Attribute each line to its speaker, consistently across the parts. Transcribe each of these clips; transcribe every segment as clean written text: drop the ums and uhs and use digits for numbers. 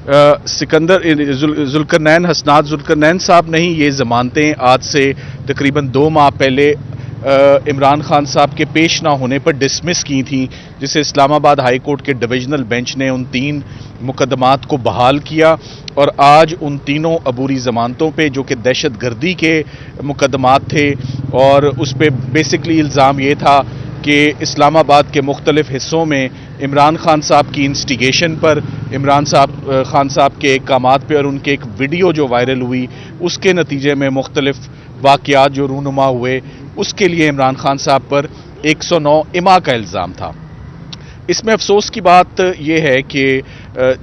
Speaker 1: सिकंदर जुल्करनैन हसनात जुल्करनैन साहब ने ही ये ज़मानतें आज से तकरीबन 2 माह पहले इमरान खान साहब के पेश ना होने पर डिसमिस की थी, जिसे इस्लामाबाद हाई कोर्ट के डिवीज़नल बेंच ने उन 3 मुकदमात को बहाल किया और आज उन तीनों अबूरी ज़मानतों पे, जो कि दहशत गर्दी के मुकदमात थे और उस पर बेसिकली इल्ज़ाम ये था कि इस्लामाबाद के मुख्तलिफ़ हिस्सों में इमरान खान साहब की इंस्टिगेशन पर, इमरान खान साहब के कामात पे और उनके एक वीडियो जो वायरल हुई उसके नतीजे में मुख्तलिफ़ वाक़यात जो रूनुमा हुए, उसके लिए इमरान खान साहब पर 109 इमा का इल्ज़ाम था। इसमें अफसोस की बात यह है कि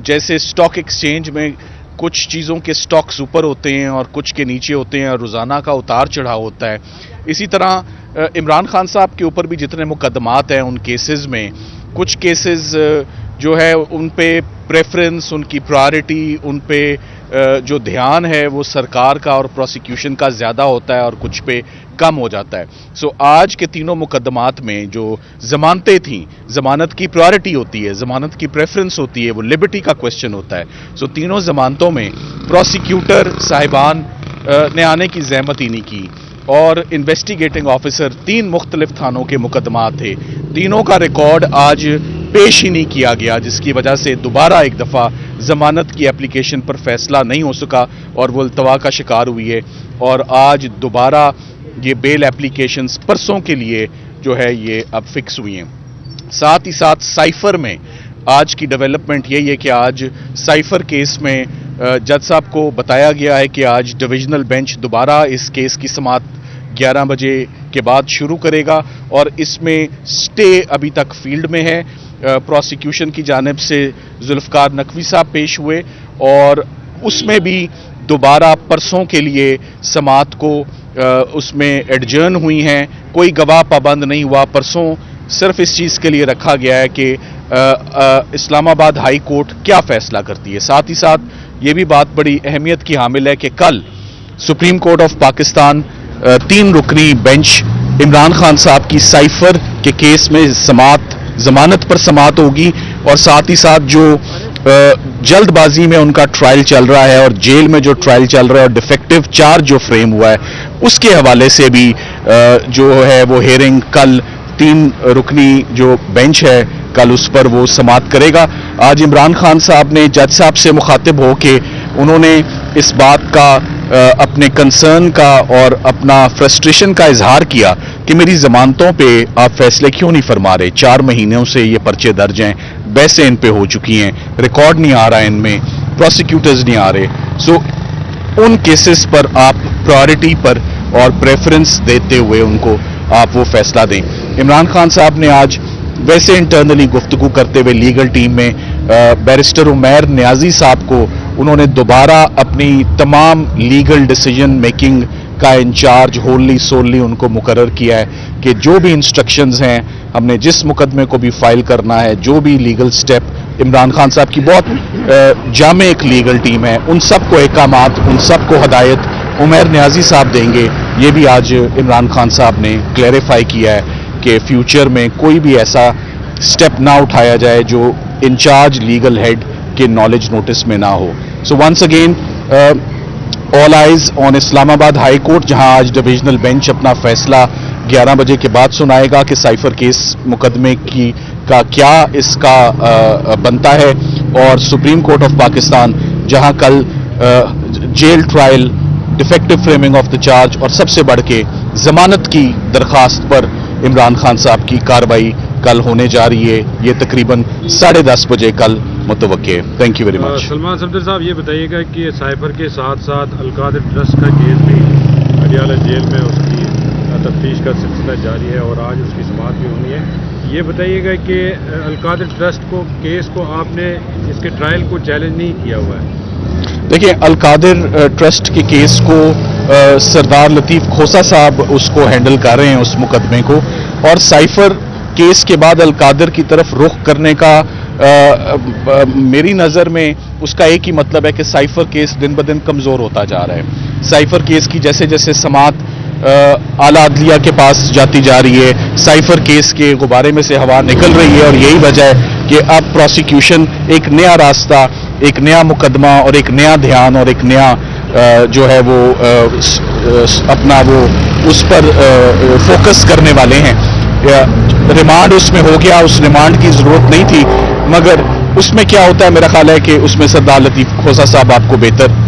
Speaker 1: जैसे स्टॉक एक्सचेंज में कुछ चीज़ों के स्टॉक्स ऊपर होते हैं और कुछ के नीचे होते हैं और रोज़ाना का उतार चढ़ाव होता है, इसी तरह इमरान खान साहब के ऊपर भी जितने मुकदमात हैं उन केसेस में कुछ केसेस जो है उन पे प्रेफरेंस, उनकी प्रायोरिटी, उन पे जो ध्यान है वो सरकार का और प्रोसिक्यूशन का ज़्यादा होता है और कुछ पे कम हो जाता है। सो आज के तीनों मुकदमात में जो ज़मानतें थीं, ज़मानत की प्रायोरिटी होती है, ज़मानत की प्रेफरेंस होती है, वो लिबर्टी का क्वेश्चन होता है। सो तीनों ज़मानतों में प्रोसिक्यूटर साहिबान ने आने की ज़हमत ही नहीं की और इन्वेस्टिगेटिंग ऑफिसर 3 मुख्तलिफ थानों के मुकदमात थे, तीनों का रिकॉर्ड आज पेश ही नहीं किया गया, जिसकी वजह से दोबारा एक दफ़ा ज़मानत की एप्लीकेशन पर फैसला नहीं हो सका और वो अल्तवा का शिकार हुई है और आज दोबारा ये बेल एप्लीकेशंस परसों के लिए जो है ये अब फिक्स हुई हैं। साथ ही साथ साइफर में आज की डेवलपमेंट यही है कि आज साइफर केस में जज साहब को बताया गया है कि आज डिविजनल बेंच दोबारा इस केस की समाअत 11 बजे के बाद शुरू करेगा और इसमें स्टे अभी तक फील्ड में है। प्रोसिक्यूशन की जानिब से जुल्फ़कार नकवी साहब पेश हुए और उसमें भी दोबारा परसों के लिए समाअत को उसमें एडजर्न हुई हैं, कोई गवाह पाबंद नहीं हुआ। परसों सिर्फ इस चीज़ के लिए रखा गया है कि इस्लामाबाद हाई कोर्ट क्या फ़ैसला करती है। साथ ही साथ ये भी बात बड़ी अहमियत की हामिल है कि कल सुप्रीम कोर्ट ऑफ पाकिस्तान 3 रुकनी बेंच इमरान खान साहब की साइफर के केस में ज़मानत पर समाअत होगी और साथ ही साथ जो जल्दबाजी में उनका ट्रायल चल रहा है और जेल में जो ट्रायल चल रहा है और डिफेक्टिव चार्ज जो फ्रेम हुआ है उसके हवाले से भी जो है वो हेयरिंग कल 3 रुकनी जो बेंच है कल उस पर वो समाअत करेगा। आज इमरान खान साहब ने जज साहब से मुखातिब हो के उन्होंने इस बात का अपने कंसर्न का और अपना फ्रस्ट्रेशन का इजहार किया कि मेरी ज़मानतों पे आप फैसले क्यों नहीं फरमा रहे। 4 महीनों से ये पर्चे दर्ज हैं, बहसें इन पे हो चुकी हैं, रिकॉर्ड नहीं आ रहा है इनमें, प्रोसिक्यूटर्स नहीं आ रहे। सो उन केसेस पर आप प्रायोरिटी पर और प्रेफरेंस देते हुए उनको आप वो फैसला दें। इमरान खान साहब ने आज वैसे इंटरनली गुफ्तगू करते हुए लीगल टीम में बैरिस्टर उमैर नियाजी साहब को उन्होंने दोबारा अपनी तमाम लीगल डिसीजन मेकिंग का इंचार्ज होली सोली उनको मुकर्रर किया है कि जो भी इंस्ट्रक्शंस हैं, हमने जिस मुकदमे को भी फाइल करना है, जो भी लीगल स्टेप, इमरान खान साहब की बहुत जामे एक लीगल टीम है, उन सब को अहकामात, उन सब को हदायत उमैर नियाजी साहब देंगे। ये भी आज इमरान खान साहब ने क्लैरिफाई किया है कि फ्यूचर में कोई भी ऐसा स्टेप ना उठाया जाए जो इंचार्ज लीगल हेड के नॉलेज नोटिस में ना हो। So once again all eyes on Islamabad high court, जहां आज डिविजनल बेंच अपना फैसला 11 बजे के बाद सुनाएगा कि साइफर केस मुकदमे की का क्या इसका बनता है, और सुप्रीम कोर्ट ऑफ पाकिस्तान जहां कल jail trial, defective framing of the charge और सबसे बढ़ के जमानत की दरखास्त पर इमरान खान साहब की कार्रवाई कल होने जा रही है। ये तकरीबन 10:30 बजे कल मुतवक्के है। Thank you very much.
Speaker 2: Salman Safdar साहब, ये बताइएगा कि साइफर के साथ साथ अलकादिर ट्रस्ट का केस भी अडियाला जेल में उसकी तफ्तीश का सिलसिला जारी है और आज उसकी समाअत भी होनी है। ये बताइएगा कि अलकादिर ट्रस्ट को केस को आपने इसके ट्रायल को चैलेंज नहीं किया हुआ है?
Speaker 1: देखिए, अलकादिर ट्रस्ट के केस को सरदार लतीफ़ खोसा साहब उसको हैंडल कर रहे हैं उस मुकदमे को, और साइफर केस के बाद अलकादिर की तरफ रुख करने का मेरी नज़र में उसका एक ही मतलब है कि साइफर केस दिन ब दिन कमज़ोर होता जा रहा है। साइफर केस की जैसे जैसे समाअत आला अदलिया के पास जाती जा रही है, साइफर केस के गुब्बारे में से हवा निकल रही है और यही वजह है کہ اب پروسیکیوشن ایک نیا راستہ، ایک نیا مقدمہ اور ایک نیا دھیان اور ایک نیا جو ہے وہ اپنا وہ اس پر فوکس کرنے والے ہیں. ریمانڈ اس میں ہو گیا، اس ریمانڈ کی ضرورت نہیں تھی، مگر اس میں کیا ہوتا ہے، میرا خیال ہے کہ اس میں سردار لطیف کھوسہ صاحب آپ کو بہتر